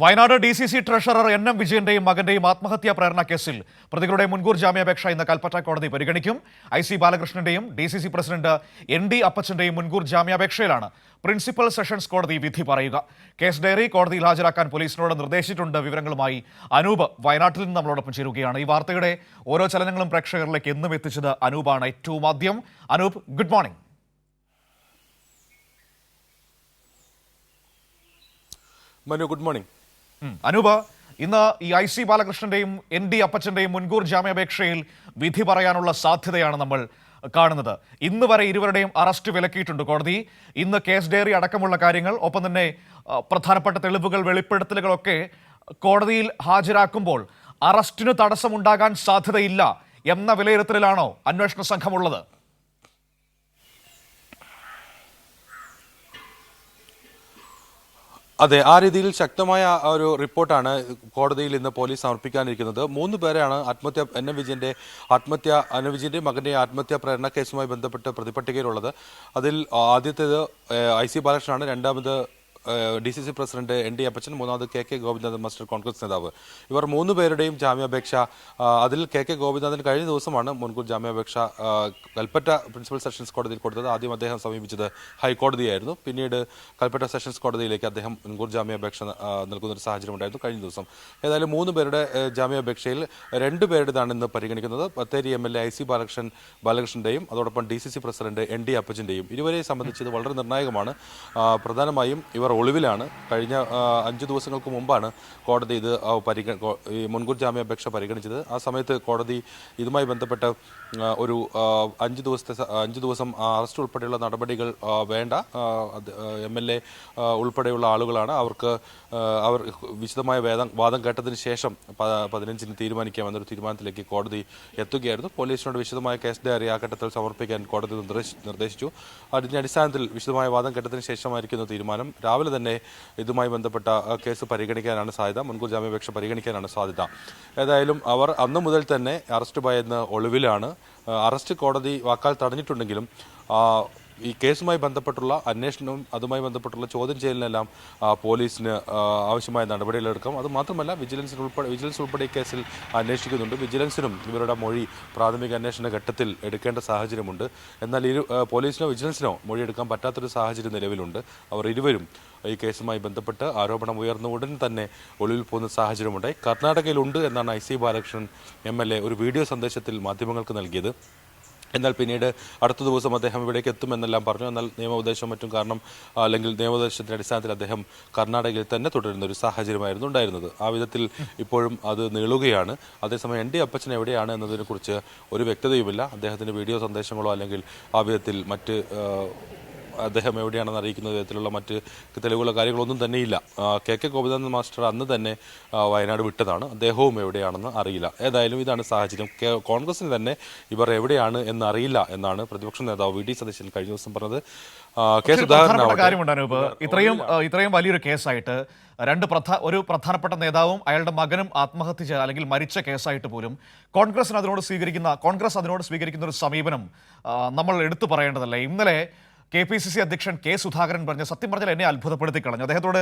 Wayanad DCC treasurer NM വിജയന്റെയും മകന്റെയും ആത്മഹത്യാ പ്രേരണ കേസിൽ പ്രതികളുടെ മുൻകൂർ ജാമ്യാപേക്ഷ ഇന്ന് കൽപ്പറ്റ കോടതി പരിഗണിക്കും. IC ബാലകൃഷ്ണന്റെയും DCC പ്രസിഡന്റ് ND അപ്പച്ചന്റെയും മുൻകൂർ ജാമ്യാപേക്ഷയിലാണ് പ്രിൻസിപ്പൽ സെഷൻസ് കോടതി വിധി പറയുക. കേസ് ഡയറി കോടതിയിൽ ഹാജരാക്കാൻ പോലീസിനോട് നിർദ്ദേശിച്ചിട്ടുണ്ട്. വിവരങ്ങളുമായി അനൂപ് വയനാട്ടിൽ നിന്ന് നമ്മളോടൊപ്പം ചേരുകയാണ്. ഈ വാർത്തയുടെ ഓരോ ചലനങ്ങളും പ്രേക്ഷകരിലേക്ക് എന്നും എത്തിച്ചത് അനൂപാണ്. ഏറ്റവും ആദ്യം Anoop, good morning. Manu, good morning. Anoop, ഇന്ന് ഈ IC ബാലകൃഷ്ണന്റെയും ND അപ്പച്ചന്റെയും മുൻകൂർ ജാമ്യാപേക്ഷയിൽ വിധി പറയാനുള്ള സാധ്യതയാണ് നമ്മൾ കാണുന്നത്. ഇന്ന് വരെ ഇരുവരുടെയും അറസ്റ്റ് വിലക്കിയിട്ടുണ്ട് കോടതി. ഇന്ന് കേസ് ഡയറി അടക്കമുള്ള കാര്യങ്ങൾ, ഒപ്പം തന്നെ പ്രധാനപ്പെട്ട തെളിവുകൾ, വെളിപ്പെടുത്തലുകളൊക്കെ കോടതിയിൽ ഹാജരാക്കുമ്പോൾ അറസ്റ്റിന് തടസ്സമുണ്ടാകാൻ സാധ്യതയില്ല എന്ന വിലയിരുത്തലിലാണോ അന്വേഷണ സംഘമുള്ളത്? അതെ, ആ രീതിയിൽ ശക്തമായ ഒരു റിപ്പോർട്ടാണ് കോടതിയിൽ ഇന്ന് പോലീസ് സമർപ്പിക്കാനിരിക്കുന്നത്. 3 പേരാണ് NM വിജയന്റെ മകന്റെ ആത്മഹത്യാ പ്രേരണ കേസുമായി ബന്ധപ്പെട്ട് പ്രതിപട്ടികയിലുള്ളത്. അതിൽ ആദ്യത്തേത് IC ബാലകൃഷ്ണനാണ്, രണ്ടാമത് DCC പ്രസിഡന്റ് ND അപ്പച്ചൻ, മൂന്നാമത് KK ഗോപിനാഥൻ മാസ്റ്റർ, കോൺഗ്രസ് നേതാവ്. ഇവർ 3 പേരുടെയും ജാമ്യാപേക്ഷ, അതിൽ KK ഗോപിനാഥൻ കഴിഞ്ഞ ദിവസമാണ് മുൻകൂർ ജാമ്യാപേക്ഷ കൽപ്പറ്റ പ്രിൻസിപ്പൽ സെഷൻസ് കോടതിയിൽ കൊടുത്തത്. ആദ്യം അദ്ദേഹം സമീപിച്ചത് ഹൈക്കോടതിയായിരുന്നു. പിന്നീട് കൽപ്പറ്റ സെഷൻസ് കോടതിയിലേക്ക് അദ്ദേഹം മുൻകൂർ ജാമ്യാപേക്ഷ നൽകുന്നൊരു സാഹചര്യം ഉണ്ടായിരുന്നു കഴിഞ്ഞ ദിവസം. ഏതായാലും 3 പേരുടെ ജാമ്യാപേക്ഷയിൽ 2 പേരുടേതാണ് ഇന്ന് പരിഗണിക്കുന്നത്. ബത്തേരി MLA IC ബാലകൃഷ്ണന്റെയും അതോടൊപ്പം DCC പ്രസിഡന്റ് ND അപ്പച്ചന്റെയും. ഇരുവരെയും സംബന്ധിച്ച് ഇത് വളരെ നിർണായകമാണ്. പ്രധാനമായും ഇവർ ഒളിവിലാണ്. കഴിഞ്ഞ 5 ദിവസങ്ങൾക്ക് മുമ്പാണ് കോടതി ഇത് ഈ മുൻകൂർ ജാമ്യാപേക്ഷ പരിഗണിച്ചത്. ആ സമയത്ത് കോടതി ഇതുമായി ബന്ധപ്പെട്ട് ഒരു 5 ദിവസം അറസ്റ്റ് ഉൾപ്പെടെയുള്ള നടപടികൾ വേണ്ട, MLA ഉൾപ്പെടെയുള്ള ആളുകളാണ്, അവർ വിശദമായ വാദം കേട്ടതിന് ശേഷം 15-ന് തീരുമാനിക്കാമെന്നൊരു തീരുമാനത്തിലേക്ക് കോടതി എത്തുകയായിരുന്നു. പോലീസിനോട് വിശദമായ കേസ് ഡയറി ആ ഘട്ടത്തിൽ സമർപ്പിക്കാൻ കോടതി നിർദ്ദേശിച്ചു. അതിന്റെ അടിസ്ഥാനത്തിൽ വിശദമായ വാദം കേട്ടതിന് ശേഷമായിരിക്കുന്ന തീരുമാനം. രാവിലെ തന്നെ ഇതുമായി ബന്ധപ്പെട്ട കേസ് പരിഗണിക്കാനാണ് സാധ്യത, മുൻകൂർ ജാമ്യാപേക്ഷ പരിഗണിക്കാനാണ് സാധ്യത. ഏതായാലും അവർ അന്നു മുതൽ തന്നെ അറസ്റ്റ് ഭയന്ന് ഒളിവിലാണ്. അറസ്റ്റ് കോടതി വാക്കാൽ തടഞ്ഞിട്ടുണ്ടെങ്കിലും ഈ കേസുമായി ബന്ധപ്പെട്ടുള്ള അന്വേഷണവും അതുമായി ബന്ധപ്പെട്ടുള്ള ചോദ്യം ചെയ്യലിനെല്ലാം പോലീസിന് ആവശ്യമായ നടപടികളെടുക്കാം. അതുമാത്രമല്ല, വിജിലൻസ് ഉൾപ്പെടെ ഈ കേസിൽ അന്വേഷിക്കുന്നുണ്ട്. വിജിലൻസിനും ഇവരുടെ മൊഴി പ്രാഥമിക അന്വേഷണ ഘട്ടത്തിൽ എടുക്കേണ്ട സാഹചര്യമുണ്ട്. എന്നാൽ പോലീസിനോ വിജിലൻസിനോ മൊഴിയെടുക്കാൻ പറ്റാത്തൊരു സാഹചര്യം നിലവിലുണ്ട്. അവർ ഇരുവരും ഈ കേസുമായി ബന്ധപ്പെട്ട് ആരോപണം ഉയർന്ന ഉടൻ തന്നെ ഒളിവിൽ പോകുന്ന സാഹചര്യമുണ്ടായി. കർണാടകയിലുണ്ട് എന്നാണ് IC ബാലകൃഷ്ണൻ MLA ഒരു വീഡിയോ സന്ദേശത്തിൽ മാധ്യമങ്ങൾക്ക് നൽകിയത്. എന്നാൽ പിന്നീട് അടുത്ത ദിവസം അദ്ദേഹം ഇവിടേക്ക് എത്തുമെന്നെല്ലാം പറഞ്ഞു. എന്നാൽ നിയമോപദേശം മറ്റും കാരണം, അല്ലെങ്കിൽ നിയമോപദേശത്തിന്റെ അടിസ്ഥാനത്തിൽ അദ്ദേഹം കർണാടകയിൽ തന്നെ തുടരുന്ന ഒരു സാഹചര്യമായിരുന്നു ഉണ്ടായിരുന്നത്. ആ വിധത്തിൽ ഇപ്പോഴും അത് നീളുകയാണ്. അതേസമയം ND അപ്പച്ചൻ എവിടെയാണ് എന്നതിനെക്കുറിച്ച് ഒരു വ്യക്തതയുമില്ല. അദ്ദേഹത്തിന്റെ വീഡിയോ സന്ദേശങ്ങളോ അല്ലെങ്കിൽ ആ വിധത്തിൽ മറ്റ് അദ്ദേഹം എവിടെയാണെന്ന് അറിയിക്കുന്ന വിധത്തിലുള്ള മറ്റ് തെളിവുകളോ കാര്യങ്ങളൊന്നും തന്നെയില്ല. KK ഗോപിനാഥൻ മാസ്റ്റർ അന്ന് തന്നെ വയനാട് വിട്ടതാണ്. അദ്ദേഹവും എവിടെയാണെന്ന് അറിയില്ല. ഏതായാലും ഇതാണ് സാഹചര്യം. കോൺഗ്രസിന് തന്നെ ഇവർ എവിടെയാണ് എന്നറിയില്ല എന്നാണ് പ്രതിപക്ഷ നേതാവ് VD സതീശൻ കഴിഞ്ഞ ദിവസം പറഞ്ഞത്. കാര്യമുണ്ട് അനൂപ്, ഇത്രയും വലിയൊരു കേസായിട്ട് ഒരു പ്രധാനപ്പെട്ട നേതാവും അയാളുടെ മകനും ആത്മഹത്യ ചെയ്ത അല്ലെങ്കിൽ മരിച്ച കേസായിട്ട് പോലും കോൺഗ്രസ് അതിനോട് സ്വീകരിക്കുന്ന ഒരു സമീപനം നമ്മൾ എടുത്തു പറയേണ്ടതല്ലേ? ഇന്നലെ KPCC അധ്യക്ഷൻ K സുധാകരൻ സത്യം പറഞ്ഞാൽ എന്നെ അത്ഭുതപ്പെടുത്തി കളഞ്ഞു. അദ്ദേഹത്തോട്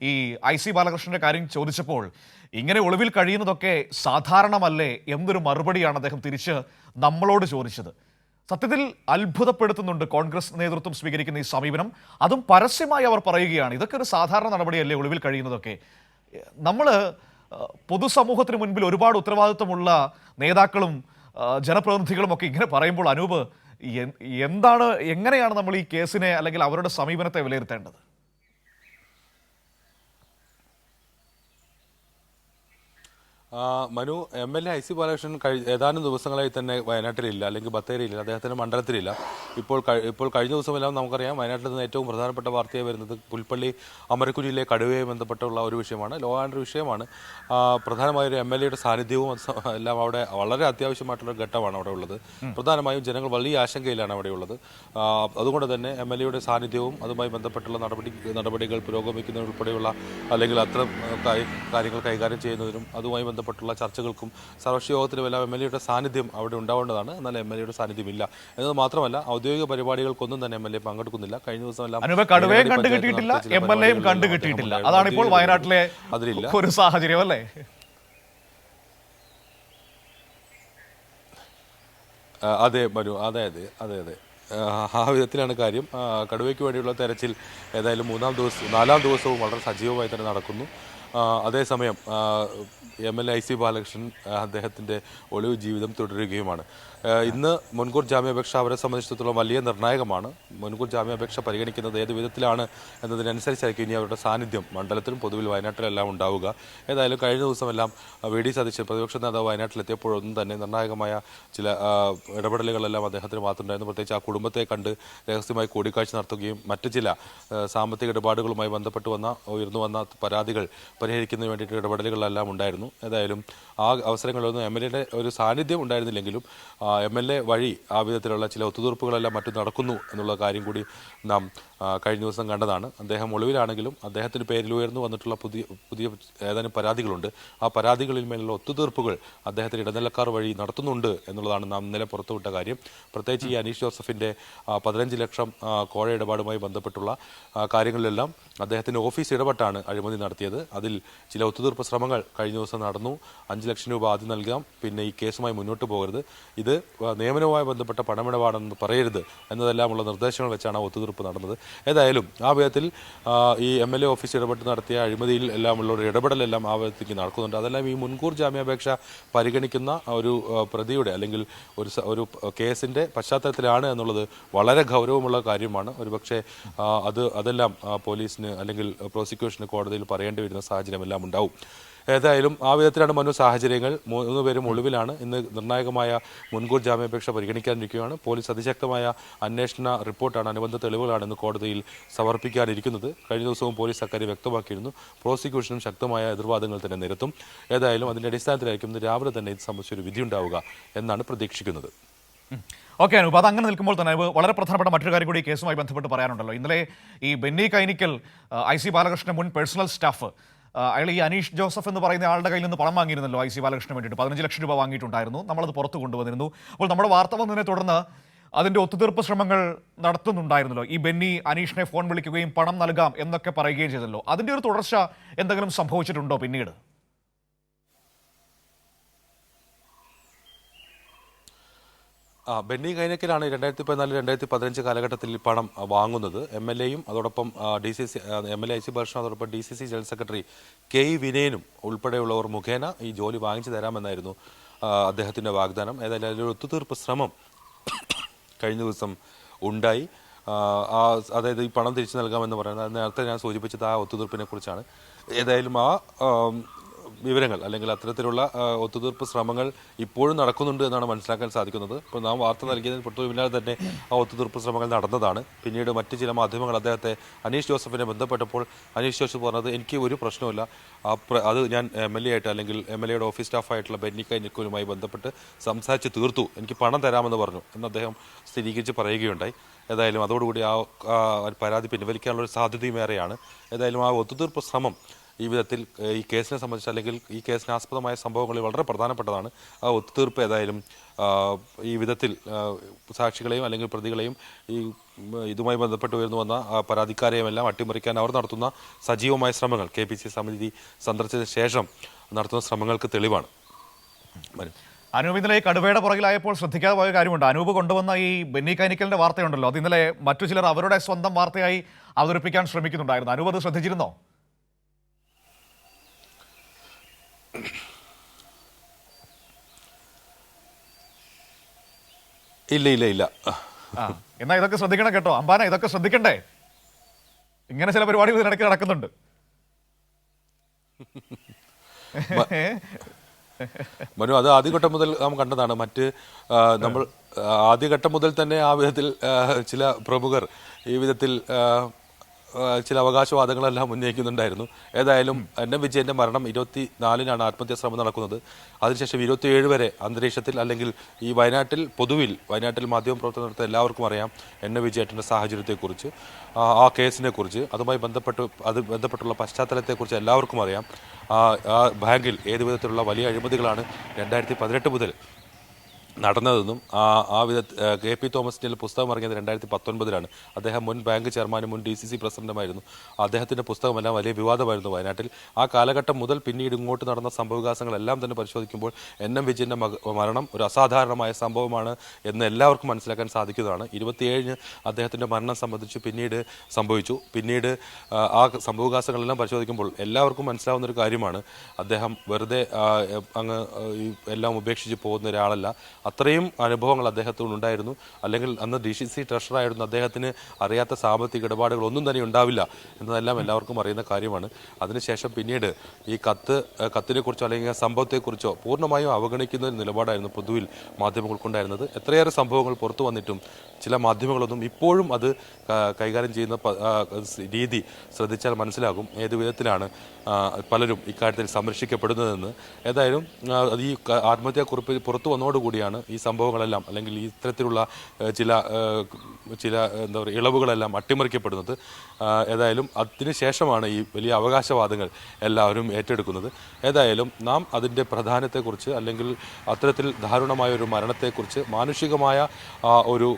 ഈ IC ബാലകൃഷ്ണന്റെ കാര്യം ചോദിച്ചപ്പോൾ ഇങ്ങനെ ഒളിവിൽ കഴിയുന്നതൊക്കെ സാധാരണമല്ലേ എന്നൊരു മറുപടിയാണ് അദ്ദേഹം തിരിച്ച് നമ്മളോട് ചോദിച്ചത്. സത്യത്തിൽ അത്ഭുതപ്പെടുത്തുന്നുണ്ട് കോൺഗ്രസ് നേതൃത്വം സ്വീകരിക്കുന്ന ഈ സമീപനം. അതും പരസ്യമായി അവർ പറയുകയാണ്, ഇതൊക്കെ ഒരു സാധാരണ നടപടിയല്ലേ ഒളിവിൽ കഴിയുന്നതൊക്കെ. നമ്മൾ പൊതുസമൂഹത്തിന് മുൻപിൽ ഒരുപാട് ഉത്തരവാദിത്വമുള്ള നേതാക്കളും ജനപ്രതിനിധികളും ഒക്കെ ഇങ്ങനെ പറയുമ്പോൾ അനൂപ്, എങ്ങനെയാണ് നമ്മൾ ഈ കേസിനെ അല്ലെങ്കിൽ അവരുടെ സമീപനത്തെ വിലയിരുത്തേണ്ടത്? മനു, MLA IC ബാലകൃഷ്ണൻ ഏതാനും ദിവസങ്ങളായി തന്നെ വയനാട്ടിലില്ല, അല്ലെങ്കിൽ ബത്തേരിയില്ല, അദ്ദേഹത്തിന്റെ മണ്ഡലത്തിലില്ല. ഇപ്പോൾ കഴിഞ്ഞ ദിവസമെല്ലാം നമുക്കറിയാം വയനാട്ടിൽ നിന്ന് ഏറ്റവും പ്രധാനപ്പെട്ട വാർത്തയായി വരുന്നത് പുൽപ്പള്ളി അമരക്കുരിയിലെ കടുവയുമായി ബന്ധപ്പെട്ടുള്ള ഒരു വിഷയമാണ്. ലോ ആൻഡ് വിഷയമാണ്. പ്രധാനമായൊരു MLAയുടെ സാന്നിധ്യവും എല്ലാം അവിടെ വളരെ അത്യാവശ്യമായിട്ടുള്ള ഘട്ടമാണ് അവിടെ ഉള്ളത്. പ്രധാനമായും ജനങ്ങൾ വലിയ ആശങ്കയിലാണ് അവിടെയുള്ളത്. അതുകൊണ്ട് തന്നെ MLAയുടെ സാന്നിധ്യവും അതുമായി ബന്ധപ്പെട്ടുള്ള നടപടികൾ പുരോഗമിക്കുന്നതിനുൾപ്പെടെയുള്ള അല്ലെങ്കിൽ അത്തരം കാര്യങ്ങൾ കൈകാര്യം ചെയ്യുന്നതിനും അതുമായി ബന്ധപ്പെട്ട ബന്ധപ്പെട്ടുള്ള ചർച്ചകൾക്കും സർവകക്ഷി യോഗത്തിലും എല്ലാം MLA സാന്നിധ്യം അവിടെ ഉണ്ടാവേണ്ടതാണ്. എന്നാൽ MLA സാന്നിധ്യം ഇല്ല എന്നത് മാത്രമല്ല, ഔദ്യോഗിക പരിപാടികൾക്കൊന്നും തന്നെ MLA പങ്കെടുക്കുന്നില്ല. കഴിഞ്ഞ ദിവസം എല്ലാം കടുവയും കണ്ടു കിട്ടിയിട്ടില്ല, MLA കണ്ടു കിട്ടിയിട്ടില്ല. അതാണ് ഇപ്പോൾ വയനാട്ടിലെ ഒരു സാഹചര്യം അല്ലേ? അതെ മനു, അതെ അതെ അതെ അതെ ആ വിധത്തിലാണ് കാര്യം. കടുവയ്ക്ക് വേണ്ടിയുള്ള തെരച്ചിൽ ഏതായാലും നാലാം ദിവസവും വളരെ സജീവമായി തന്നെ നടക്കുന്നു. അതേസമയം MLA IC ബാലകൃഷ്ണൻ അദ്ദേഹത്തിൻ്റെ ഒളിവ് ജീവിതം തുടരുകയുമാണ്. ഇന്ന് മുൻകൂർ ജാമ്യാപേക്ഷ അവരെ സംബന്ധിച്ചിടത്തോളം വലിയ നിർണായകമാണ്. മുൻകൂർ ജാമ്യാപേക്ഷ പരിഗണിക്കുന്നത് ഏത് വിധത്തിലാണ് എന്നതിനനുസരിച്ചായിരിക്കും ഇനി അവരുടെ സാന്നിധ്യം മണ്ഡലത്തിലും പൊതുവിൽ വയനാട്ടിലെല്ലാം ഉണ്ടാവുക. ഏതായാലും കഴിഞ്ഞ ദിവസമെല്ലാം VD സതീശൻ പ്രതിപക്ഷ നേതാവ് വയനാട്ടിലെത്തിയപ്പോഴൊന്നും തന്നെ നിർണായകമായ ചില ഇടപെടലുകളെല്ലാം അദ്ദേഹത്തിന് മാത്രമുണ്ടായിരുന്നു. പ്രത്യേകിച്ച് ആ കുടുംബത്തെ കണ്ട് രഹസ്യമായി കൂടിക്കാഴ്ച നടത്തുകയും മറ്റു ചില സാമ്പത്തിക ഇടപാടുകളുമായി ബന്ധപ്പെട്ട് ഉയർന്നു വന്ന പരാതികൾ പരിഹരിക്കുന്നതിന് വേണ്ടിയിട്ട് ഇടപെടലുകളെല്ലാം ഉണ്ടായിരുന്നു. ഏതായാലും ആ അവസരങ്ങളിലൊന്നും MLA ഒരു സാന്നിധ്യം ഉണ്ടായിരുന്നില്ലെങ്കിലും MLA വഴി ആ വിധത്തിലുള്ള ചില ഒത്തുതീർപ്പുകളെല്ലാം മറ്റും നടക്കുന്നു എന്നുള്ള കാര്യം കൂടി നാം കഴിഞ്ഞ ദിവസം കണ്ടതാണ്. അദ്ദേഹം ഒളിവിലാണെങ്കിലും അദ്ദേഹത്തിന് പേരിൽ ഉയർന്നു വന്നിട്ടുള്ള പുതിയ ഏതാനും പരാതികളുണ്ട്. ആ പരാതികളിൽ മേലുള്ള ഒത്തുതീർപ്പുകൾ അദ്ദേഹത്തിന് ഇടനിലക്കാർ വഴി നടത്തുന്നുണ്ട് എന്നുള്ളതാണ് നാം ഇന്നലെ പുറത്തുവിട്ട കാര്യം. പ്രത്യേകിച്ച് ഈ അനീഷ് ജോസഫിൻ്റെ 15 ലക്ഷം കോഴ ഇടപാടുമായി ബന്ധപ്പെട്ടുള്ള കാര്യങ്ങളിലെല്ലാം അദ്ദേഹത്തിൻ്റെ ഓഫീസ് ഇടപെട്ടാണ് അഴിമതി നടത്തിയത്. അതിൽ ചില ഒത്തുതീർപ്പ് ശ്രമങ്ങൾ കഴിഞ്ഞ ദിവസം നടന്നു. 5 ലക്ഷം രൂപ ആദ്യം നൽകാം, പിന്നെ ഈ കേസുമായി മുന്നോട്ട് പോകരുത്, ഇത് നിയമനവുമായി ബന്ധപ്പെട്ട പണമിടപാടെന്ന് പറയരുത് എന്നതെല്ലാമുള്ള നിർദ്ദേശങ്ങൾ വെച്ചാണ് ആ ഒത്തുതീർപ്പ് നടന്നത്. ഏതായാലും ആ വിധത്തിൽ ഈ MLA ഓഫീസ് ഇടപെട്ട് നടത്തിയ അഴിമതിയിൽ എല്ലാമുള്ള ഒരു ഇടപെടലെല്ലാം ആ വിധത്തേക്ക് നടക്കുന്നുണ്ട്. അതെല്ലാം ഈ മുൻകൂർ ജാമ്യാപേക്ഷ പരിഗണിക്കുന്ന ഒരു പ്രതിയുടെ അല്ലെങ്കിൽ ഒരു കേസിൻ്റെ പശ്ചാത്തലത്തിലാണ് എന്നുള്ളത് വളരെ ഗൗരവമുള്ള കാര്യമാണ്. ഒരുപക്ഷെ അതെല്ലാം പോലീസിന് അല്ലെങ്കിൽ പ്രോസിക്യൂഷന് കോടതിയിൽ പറയേണ്ടി വരുന്ന സാഹചര്യമെല്ലാം ഉണ്ടാവും. ഏതായാലും ആ വിധത്തിലാണ് മനു സാഹചര്യങ്ങൾ. 3 പേരും ഒളിവിലാണ്. ഇന്ന് നിർണായകമായ മുൻകൂർ ജാമ്യാപേക്ഷ പരിഗണിക്കാനിരിക്കുകയാണ്. പോലീസ് അതിശക്തമായ അന്വേഷണ റിപ്പോർട്ടാണ്, അനുബന്ധ തെളിവുകളാണ് ഇന്ന് കോടതിയിൽ സമർപ്പിക്കാനിരിക്കുന്നത്. കഴിഞ്ഞ ദിവസവും പോലീസ് അക്കാര്യം വ്യക്തമാക്കിയിരുന്നു. പ്രോസിക്യൂഷനും ശക്തമായ എതിർവാദങ്ങൾ തന്നെ നിരത്തും. ഏതായാലും അതിൻ്റെ അടിസ്ഥാനത്തിലായിരിക്കും ഇന്ന് രാവിലെ തന്നെ ഇത് സംബന്ധിച്ചൊരു വിധി ഉണ്ടാവുക എന്നാണ് പ്രതീക്ഷിക്കുന്നത്. ഓക്കെ അനൂപ്, അത് അങ്ങനെ നിൽക്കുമ്പോൾ തന്നെ വളരെ പ്രധാനപ്പെട്ട മറ്റൊരു കാര്യം കൂടി ഈ കേസുമായി ബന്ധപ്പെട്ട് പറയാനുണ്ടല്ലോ. ഇന്നലെ ഈ ബെന്നി കൈനിക്കൽ IC ബാലകൃഷ്ണൻ മുൻ പേഴ്സണൽ സ്റ്റാഫ് അയാൾ ഈ അനീഷ് ജോസഫ് എന്ന് പറയുന്ന ആളുടെ കയ്യിൽ നിന്ന് പണം വാങ്ങിയിരുന്നല്ലോ IC ബാലകൃഷ്ണന് വേണ്ടിയിട്ട് 15 ലക്ഷം രൂപ വാങ്ങിയിട്ടുണ്ടായിരുന്നു. നമ്മളത് പുറത്തു കൊണ്ടുവന്നിരുന്നു. അപ്പോൾ നമ്മുടെ വാർത്ത വന്നതിനെ തുടർന്ന് അതിൻ്റെ ഒത്തുതീർപ്പ് ശ്രമങ്ങൾ നടത്തുന്നുണ്ടായിരുന്നല്ലോ. ഈ ബെന്നി അനീഷിനെ ഫോൺ വിളിക്കുകയും പണം നൽകാം എന്നൊക്കെ പറയുകയും ചെയ്തല്ലോ. അതിൻ്റെ ഒരു തുടർച്ച എന്തെങ്കിലും സംഭവിച്ചിട്ടുണ്ടോ പിന്നീട്? ബെന്നി കൈനക്കലാണ് 2014-2015 കാലഘട്ടത്തിൽ പണം വാങ്ങുന്നത്. MLAയും അതോടൊപ്പം MLA IC ബാലകൃഷ്ണൻ അതോടൊപ്പം DCC ജനറൽ സെക്രട്ടറി KE വിനയനും ഉൾപ്പെടെയുള്ളവർ മുഖേന ഈ ജോലി വാങ്ങിച്ചു തരാമെന്നായിരുന്നു അദ്ദേഹത്തിൻ്റെ വാഗ്ദാനം. ഏതായാലും അതിലൊരു ഒത്തുതീർപ്പ് ശ്രമം കഴിഞ്ഞ ദിവസം ഉണ്ടായി. അതായത് ഈ പണം തിരിച്ചു നൽകാമെന്ന് പറയുന്നത് നേരത്തെ ഞാൻ സൂചിപ്പിച്ചത് ആ ഒത്തുതീർപ്പിനെ കുറിച്ചാണ്. ഏതായാലും ആ വിവരങ്ങൾ അല്ലെങ്കിൽ അത്തരത്തിലുള്ള ഒത്തുതീർപ്പ് ശ്രമങ്ങൾ ഇപ്പോഴും നടക്കുന്നുണ്ട് എന്നാണ് മനസ്സിലാക്കാൻ സാധിക്കുന്നത്. ഇപ്പോൾ നാം വാർത്ത നൽകിയതിന് പിന്നാലെ തന്നെ ആ ഒത്തുതീർപ്പ് ശ്രമങ്ങൾ നടന്നതാണ്. പിന്നീട് മറ്റ് ചില മാധ്യമങ്ങൾ അനീഷ് ജോസഫിനെ ബന്ധപ്പെട്ടപ്പോൾ അനീഷ് ജോസഫ് പറഞ്ഞത് എനിക്ക് ഒരു പ്രശ്നമില്ല, അത് ഞാൻ MLA ആയിട്ട് അല്ലെങ്കിൽ MLAയുടെ ഓഫീസ് സ്റ്റാഫായിട്ടുള്ള ബെന്നി കൈനിക്കലുമായി ബന്ധപ്പെട്ട് സംസാരിച്ച് തീർത്തു, എനിക്ക് പണം തരാമെന്ന് പറഞ്ഞു എന്ന് അദ്ദേഹം സ്ഥിരീകരിച്ച് പറയുകയുണ്ടായി. ഏതായാലും അതോടുകൂടി ആ പരാതി പിൻവലിക്കാനുള്ള ഒരു സാധ്യതയും ഏറെയാണ്. ഏതായാലും ആ ഒത്തുതീർപ്പ് ശ്രമം ഈ വിധത്തിൽ ഈ കേസിനെ സംബന്ധിച്ച് അല്ലെങ്കിൽ ഈ കേസിന് ആസ്പദമായ സംഭവങ്ങളിൽ വളരെ പ്രധാനപ്പെട്ടതാണ്. ആ ഒത്തുതീർപ്പ് ഏതായാലും ഈ വിധത്തിൽ സാക്ഷികളെയും അല്ലെങ്കിൽ പ്രതികളെയും ഈ ഇതുമായി ബന്ധപ്പെട്ട് ഉയർന്നു വന്ന പരാതിക്കാരെയും എല്ലാം അട്ടിമറിക്കാൻ അവർ നടത്തുന്ന സജീവമായ ശ്രമങ്ങൾ KPC സമിതി സന്ദർശിച്ച ശേഷം നടത്തുന്ന ശ്രമങ്ങൾക്ക് തെളിവാണ്. അനൂപ്, ഇന്നലെ ഈ കടുവയുടെ പുറകിലായപ്പോൾ ശ്രദ്ധിക്കാതെ പോയ കാര്യമുണ്ട്. അനൂപ് കൊണ്ടുവന്ന ഈ ബെന്നി കൈനിക്കലിന്റെ വാർത്തയുണ്ടല്ലോ, അത് ഇന്നലെ മറ്റു ചിലർ അവരുടെ സ്വന്തം വാർത്തയായി അവതരിപ്പിക്കാൻ ശ്രമിക്കുന്നുണ്ടായിരുന്നു. അനൂപ് അത് ശ്രദ്ധിച്ചിരുന്നോ? ഇല്ല. എന്നാ ഇതൊക്കെ ശ്രദ്ധിക്കണം കേട്ടോ അമ്പാന, ഇതൊക്കെ ശ്രദ്ധിക്കണ്ടേ? ഇങ്ങനെ ചില പരിപാടികൾ ഇതിനിടയ്ക്ക് നടക്കുന്നുണ്ട്. മനു, അത് ആദ്യഘട്ടം മുതൽ നാം കണ്ടതാണ്. നമ്മൾ ആദ്യഘട്ടം മുതൽ തന്നെ ആ വിധത്തിൽ ചില പ്രമുഖർ ഈ വിധത്തിൽ ചില അവകാശവാദങ്ങളെല്ലാം ഉന്നയിക്കുന്നുണ്ടായിരുന്നു. ഏതായാലും എൻ എം വിജയന്റെ മരണം 24-നാണ് ആത്മഹത്യാ ശ്രമം നടക്കുന്നത്. അതിനുശേഷം 27 വരെ അന്തരീക്ഷത്തിൽ അല്ലെങ്കിൽ ഈ വയനാട്ടിൽ മാധ്യമപ്രവർത്തനം എല്ലാവർക്കും അറിയാം എൻ എം വിജയേട്ടൻ്റെ സാഹചര്യത്തെക്കുറിച്ച്, ആ കേസിനെക്കുറിച്ച്, അതുമായി ബന്ധപ്പെട്ടുള്ള പശ്ചാത്തലത്തെക്കുറിച്ച് എല്ലാവർക്കും അറിയാം. ആ ബാങ്കിൽ ഏത് വിധത്തിലുള്ള വലിയ അഴിമതികളാണ് 2018 മുതൽ നടന്നതെന്നും കെ പി തോമസിന്റെ പുസ്തകം ഇറങ്ങിയത് 2019-ലാണ്. അദ്ദേഹം മുൻ ബാങ്ക് ചെയർമാനും മുൻ DCC പ്രസിഡന്റുമായിരുന്നു. അദ്ദേഹത്തിന്റെ പുസ്തകമെല്ലാം വലിയ വിവാദമായിരുന്നു വയനാട്ടിൽ. ആ കാലഘട്ടം മുതൽ പിന്നീട് ഇങ്ങോട്ട് നടന്ന സംഭവവികാസങ്ങളെല്ലാം തന്നെ പരിശോധിക്കുമ്പോൾ എൻ എം വിജയന്റെ മരണം ഒരു അസാധാരണമായ സംഭവമാണ് എന്ന് എല്ലാവർക്കും മനസ്സിലാക്കാൻ സാധിക്കുന്നതാണ്. 27-ന് അദ്ദേഹത്തിന്റെ മരണം സംബന്ധിച്ച് പിന്നീട് ആ സംഭവവികാസങ്ങളെല്ലാം പരിശോധിക്കുമ്പോൾ എല്ലാവർക്കും മനസ്സിലാവുന്ന ഒരു കാര്യമാണ്, അദ്ദേഹം വെറുതെ അങ്ങ് എല്ലാം ഉപേക്ഷിച്ച് പോകുന്ന ഒരാളല്ല. അത്രയും അനുഭവങ്ങൾ അദ്ദേഹത്തിനുണ്ടായിരുന്നു. അല്ലെങ്കിൽ അന്ന് DCC ട്രഷറായിരുന്ന അദ്ദേഹത്തിന് അറിയാത്ത സാമ്പത്തിക ഇടപാടുകൾ ഒന്നും തന്നെ ഉണ്ടാവില്ല എന്നതെല്ലാം എല്ലാവർക്കും അറിയുന്ന കാര്യമാണ്. അതിനുശേഷം പിന്നീട് ഈ കത്തിനെക്കുറിച്ചോ അല്ലെങ്കിൽ സംഭവത്തെക്കുറിച്ചോ പൂർണ്ണമായും അവഗണിക്കുന്ന ഒരു നിലപാടായിരുന്നു പൊതുവിൽ മാധ്യമങ്ങൾക്കുണ്ടായിരുന്നത്. എത്രയേറെ സംഭവങ്ങൾ പുറത്തു വന്നിട്ടും ചില മാധ്യമങ്ങളൊന്നും ഇപ്പോഴും അത് കൈകാര്യം ചെയ്യുന്ന രീതി ശ്രദ്ധിച്ചാൽ മനസ്സിലാകും ഏത് വിധത്തിലാണ് പലരും ഇക്കാര്യത്തിൽ സംരക്ഷിക്കപ്പെടുന്നതെന്ന്. ഏതായാലും ഈ ആത്മഹത്യാക്കുറിപ്പ് പുറത്തു വന്നതോടുകൂടിയാണ് ഈ സംഭവങ്ങളെല്ലാം അല്ലെങ്കിൽ ഈ ഇത്തരത്തിലുള്ള ചില എന്താ പറയുക ഇളവുകളെല്ലാം അട്ടിമറിക്കപ്പെടുന്നത്. ഏതായാലും അതിനുശേഷമാണ് ഈ വലിയ അവകാശവാദങ്ങൾ എല്ലാവരും ഏറ്റെടുക്കുന്നത്. ഏതായാലും നാം അതിൻ്റെ പ്രാധാന്യത്തെക്കുറിച്ച് അല്ലെങ്കിൽ അത്തരത്തിൽ ദാരുണമായ ഒരു മരണത്തെക്കുറിച്ച് മാനുഷികമായ ഒരു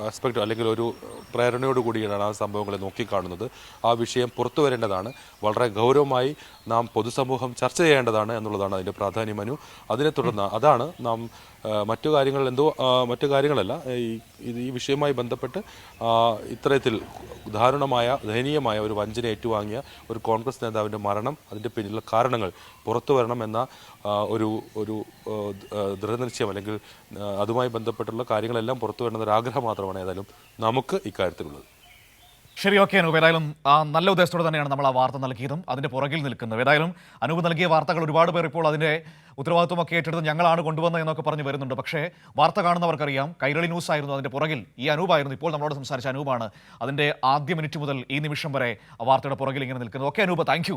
ആസ്പെക്ട് അല്ലെങ്കിൽ ഒരു പ്രേരണയോടുകൂടിയാണ് ആ സംഭവങ്ങളെ നോക്കിക്കാണുന്നത്. ആ വിഷയം പുറത്തു വരേണ്ടതാണ്. വളരെ ഗൗരവമായി നാം പൊതുസമൂഹം ചർച്ച ചെയ്യേണ്ടതാണ് എന്നുള്ളതാണ് അതിൻ്റെ പ്രാധാന്യം. അതിനെ തുടർന്ന് അതാണ് നാം മറ്റു കാര്യങ്ങളല്ല ഈ വിഷയവുമായി ബന്ധപ്പെട്ട് ഇത്തരത്തിൽ ദയനീയമായ ഒരു വഞ്ചന ഏറ്റുവാങ്ങിയ ഒരു കോൺഗ്രസ് നേതാവിൻ്റെ മരണം, അതിൻ്റെ പിന്നിലുള്ള കാരണങ്ങൾ പുറത്തു വരണമെന്ന ഒരു ദൃഢനിശ്ചയം അല്ലെങ്കിൽ അതുമായി ബന്ധപ്പെട്ടുള്ള കാര്യങ്ങളെല്ലാം പുറത്തു വരണമെന്ന ഒരു ആഗ്രഹം മാത്രമാണ് ഏതായാലും നമുക്ക് ഇക്കാര്യത്തിലുള്ളത്. ശരി, ഓക്കെ അനൂപ്. ഏതായാലും നല്ല ഉദ്ദേശത്തോടെ തന്നെയാണ് നമ്മൾ ആ വാർത്ത നൽകിയതും അതിന്റെ പുറകിൽ നിൽക്കുന്നത്. ഏതായാലും അനൂപ് നൽകിയ വാർത്തകൾ ഒരുപാട് പേർ ഇപ്പോൾ അതിന്റെ ഉത്തരവാദിത്വമൊക്കെ ഏറ്റെടുത്ത് ഞങ്ങളാണ് കൊണ്ടുവന്നത് എന്നൊക്കെ പറഞ്ഞു വരുന്നുണ്ട്. പക്ഷേ വാർത്ത കാണുന്നവർക്കറിയാം കൈരളി ന്യൂസ് ആയിരുന്നു അതിന്റെ പുറകിൽ, ഈ അനൂപായിരുന്നു, ഇപ്പോൾ നമ്മളോട് സംസാരിച്ച അനൂപാണ് അതിന്റെ ആദ്യ മിനിറ്റ് മുതൽ ഈ നിമിഷം വരെ ആ വാർത്തയുടെ പുറകിൽ ഇങ്ങനെ നിൽക്കുന്നത്. Okay Anoop, thank you.